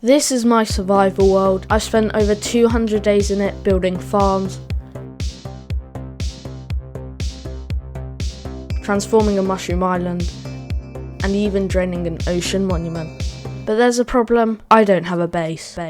This is my survival world. I've spent over 200 days in it building farms, transforming a mushroom island, and even draining an ocean monument. But there's a problem, I don't have a base. But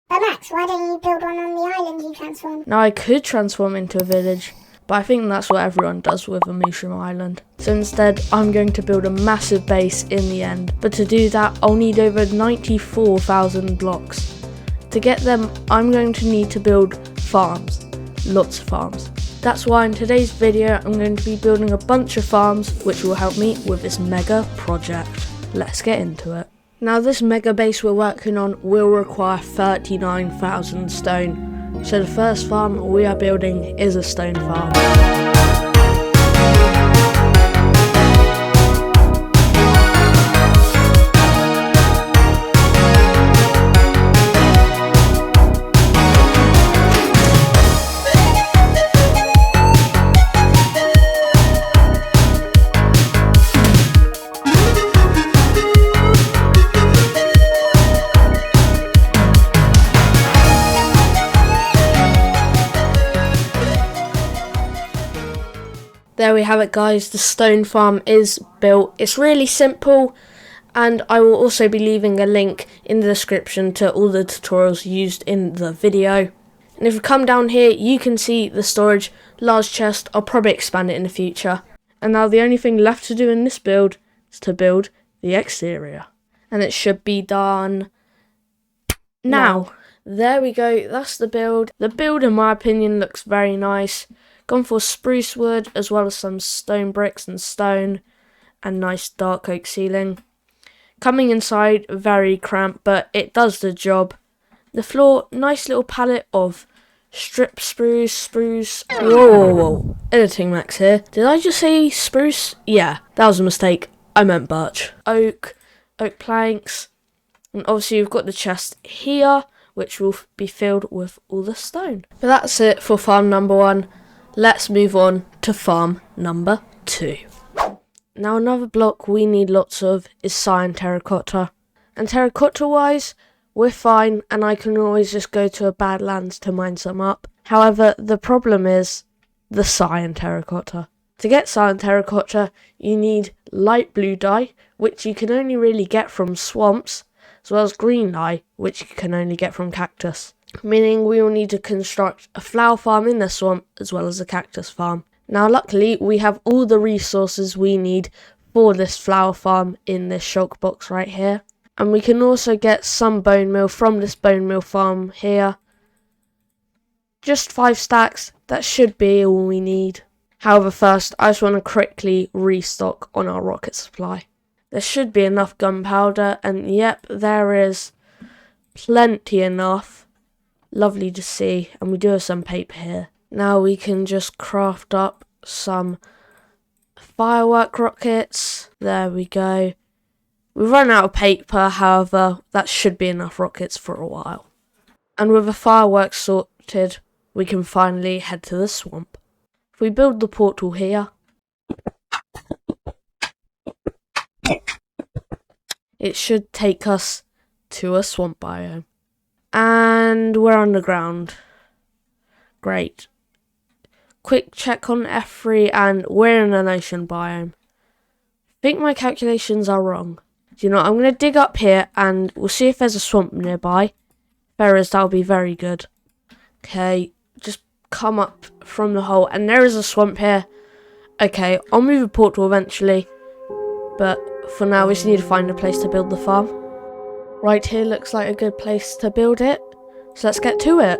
Max, why don't you build one on the island you transformed? Now I could transform into a village, but I think that's what everyone does with a mushroom island. So instead, I'm going to build a massive base in the end. But to do that, I'll need over 94,000 blocks. To get them, I'm going to need to build farms. Lots of farms. That's why in today's video, I'm going to be building a bunch of farms, which will help me with this mega project. Let's get into it. Now this mega base we're working on will require 39,000 stone. So the first farm we are building is a stone farm. There we have it, guys, the stone farm is built. It's really simple, and I will also be leaving a link in the description to all the tutorials used in the video. And if you come down here, you can see the storage, large chest. I'll probably expand it in the future. And now the only thing left to do in this build is to build the exterior. And it should be done now. There we go, that's the build. The build, in my opinion, looks very nice. Gone for spruce wood as well as some stone bricks and stone and nice dark oak ceiling. Coming inside, very cramped, but it does the job. The floor, nice little palette of strip spruce. Whoa. Editing Max here. Did I just say spruce? Yeah, that was a mistake. I meant birch. Oak planks. And obviously you've got the chest here, which will be filled with all the stone. But that's it for farm number 1. Let's move on to farm number 2. Now another block we need lots of is cyan terracotta. And terracotta wise, we're fine, and I can always just go to a Badlands to mine some up. However, the problem is the cyan terracotta. To get cyan terracotta, you need light blue dye, which you can only really get from swamps, as well as green dye, which you can only get from cactus. Meaning we will need to construct a flower farm in the swamp as well as a cactus farm. Now luckily we have all the resources we need for this flower farm in this shulk box right here. And we can also get some bone meal from this bone meal farm here. Just 5 stacks, that should be all we need. However, first I just want to quickly restock on our rocket supply. There should be enough gunpowder, and yep, there is plenty enough. Lovely to see, and we do have some paper here. Now we can just craft up some firework rockets. There we go. We've run out of paper, however, that should be enough rockets for a while. And with the fireworks sorted, we can finally head to the swamp. If we build the portal here, it should take us to a swamp biome. And we're underground. Great. Quick check on F3 and we're in an ocean biome. I think my calculations are wrong. Do you know what? I'm going to dig up here and we'll see if there's a swamp nearby. If there is, that'll be very good. Okay, just come up from the hole and there is a swamp here. Okay, I'll move a portal eventually. But for now, we just need to find a place to build the farm. Right here looks like a good place to build it, so let's get to it.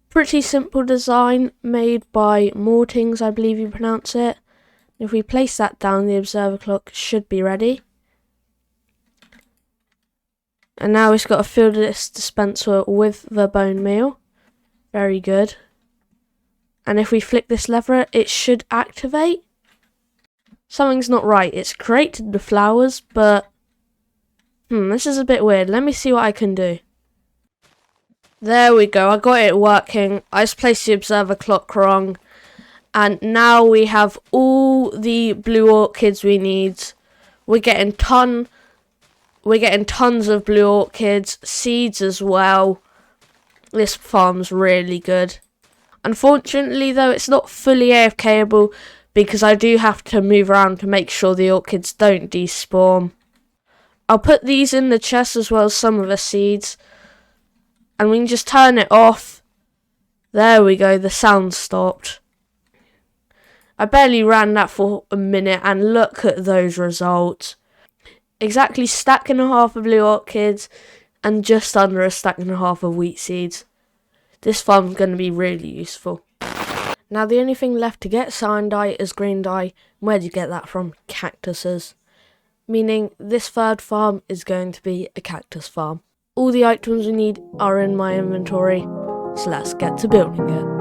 Pretty simple design made by Mortings, I believe you pronounce it. If we place that down, the observer clock should be ready. And now we've got to fill this dispenser with the bone meal. Very good. And if we flick this lever, it should activate. Something's not right. It's created the flowers, but this is a bit weird. Let me see what I can do. There we go. I got it working. I just placed the observer clock wrong. And now we have all the blue orchids we need. We're getting tons of blue orchids, seeds as well. This farm's really good. Unfortunately though, it's not fully AFKable because I do have to move around to make sure the orchids don't despawn. I'll put these in the chest as well as some of the seeds. And we can just turn it off. There we go, the sound stopped. I barely ran that for a minute and look at those results. Exactly stack and a half of blue orchids and just under a stack and a half of wheat seeds. This farm's going to be really useful. Now the only thing left to get cyan dye is green dye. Where do you get that from? Cactuses. Meaning this third farm is going to be a cactus farm. All the items we need are in my inventory, so let's get to building it.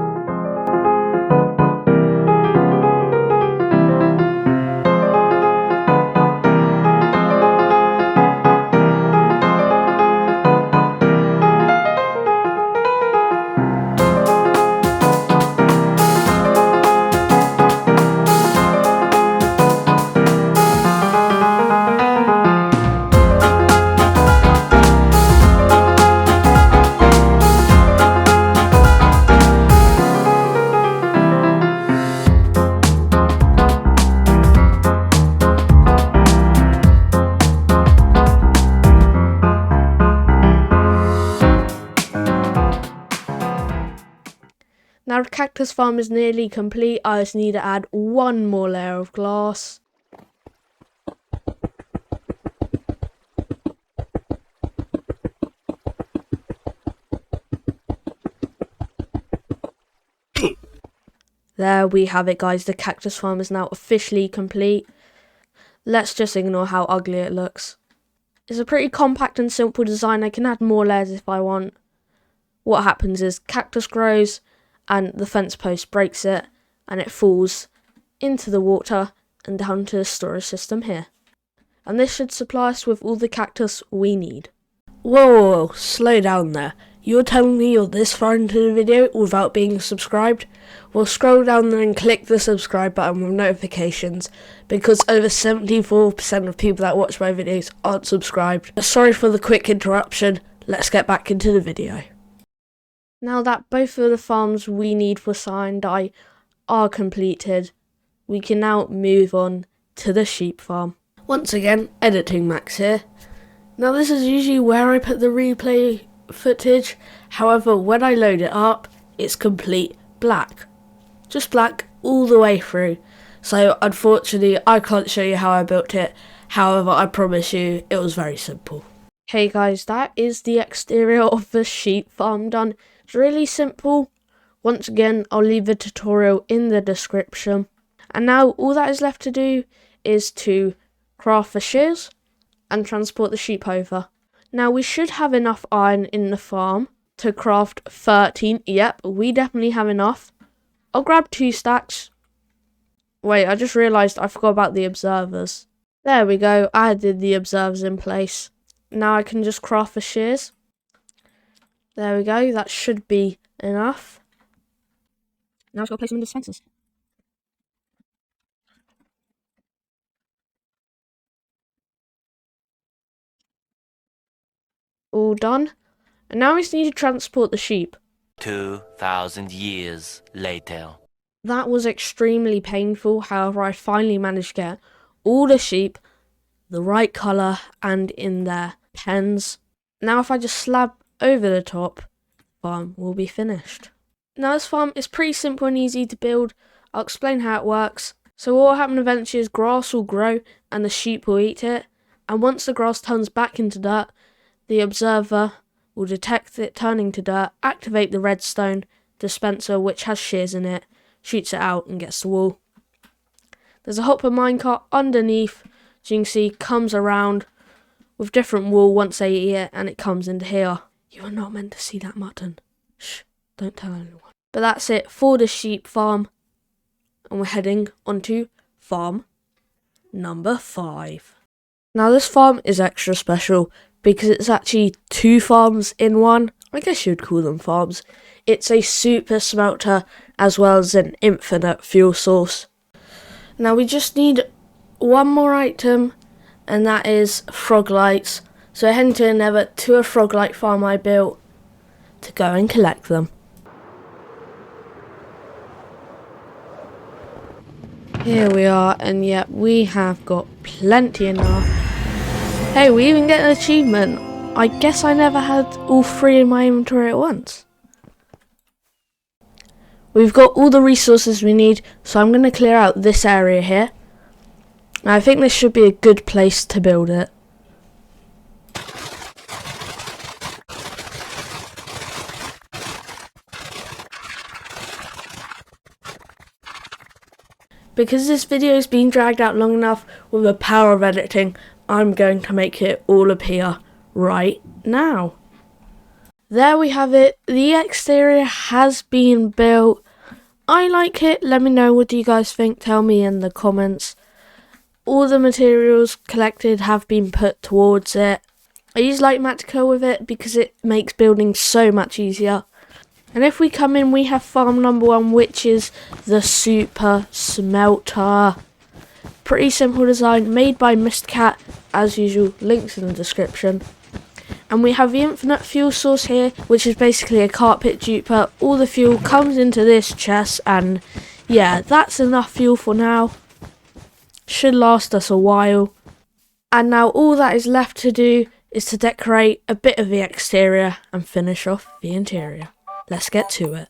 Now the cactus farm is nearly complete. I just need to add one more layer of glass. There we have it, guys. The cactus farm is now officially complete. Let's just ignore how ugly it looks. It's a pretty compact and simple design. I can add more layers if I want. What happens is cactus grows and the fence post breaks it and it falls into the water and down to the storage system here. And this should supply us with all the cactus we need. Whoa, slow down there. You're telling me you're this far into the video without being subscribed? Well, scroll down there and click the subscribe button with notifications, because over 74% of people that watch my videos aren't subscribed. Sorry for the quick interruption, let's get back into the video. Now that both of the farms we need for cyan dye are completed, we can now move on to the sheep farm. Once again, Editing Max here. Now this is usually where I put the replay footage, however when I load it up, it's complete black. Just black all the way through. So unfortunately I can't show you how I built it, however I promise you it was very simple. Hey guys, that is the exterior of the sheep farm done. It's really simple. Once again, I'll leave the tutorial in the description. And now all that is left to do is to craft the shears and transport the sheep over. Now we should have enough iron in the farm to craft 13. Yep, we definitely have enough. I'll grab 2 stacks. Wait, I just realised I forgot about the observers. There we go, I added the observers in place. Now I can just craft the shears. There we go, that should be enough. Now I've got to place them in the dispensers. All done. And now we just need to transport the sheep. 2,000 years later. That was extremely painful, however I finally managed to get all the sheep the right colour and in their pens. Now if I just slab over the top, farm will be finished. Now this farm is pretty simple and easy to build. I'll explain how it works. So what will happen eventually is grass will grow and the sheep will eat it, and once the grass turns back into dirt, the observer will detect it turning to dirt, activate the redstone dispenser which has shears in it, shoots it out and gets the wool. There's a hopper minecart underneath, as you can see, comes around with different wool once they eat it, and it comes into here. You are not meant to see that mutton. Shh, don't tell anyone. But that's it for the sheep farm. And we're heading onto farm number 5. Now this farm is extra special because it's actually 2 farms in one. I guess you'd call them farms. It's a super smelter as well as an infinite fuel source. Now we just need one more item, and that is frog lights. So I head into the nether to a frog light farm I built to go and collect them. Here we are, and yet we have got plenty enough. Hey, we even get an achievement. I guess I never had all 3 in my inventory at once. We've got all the resources we need, so I'm going to clear out this area here. Now, I think this should be a good place to build it. Because this video has been dragged out long enough, with the power of editing, I'm going to make it all appear right now. There we have it. The exterior has been built. I like it. Let me know, what do you guys think? Tell me in the comments. All the materials collected have been put towards it. I use light matica with it because it makes building so much easier. And if we come in, we have farm number 1, which is the super smelter. Pretty simple design, made by Mistcat, as usual, links in the description. And we have the infinite fuel source here, which is basically a carpet duper. All the fuel comes into this chest, and yeah, that's enough fuel for now. Should last us a while. And now all that is left to do is to decorate a bit of the exterior and finish off the interior. Let's get to it.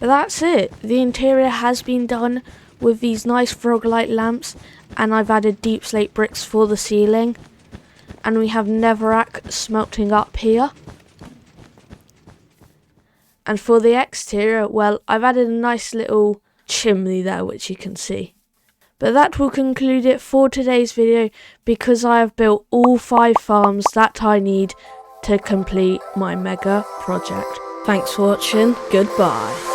But that's it. The interior has been done with these nice frog light lamps, and I've added deep slate bricks for the ceiling, and we have netherrack smelting up here. And for the exterior, well, I've added a nice little chimney there, which you can see. But that will conclude it for today's video, because I have built all 5 farms that I need to complete my mega project. Thanks for watching. Goodbye.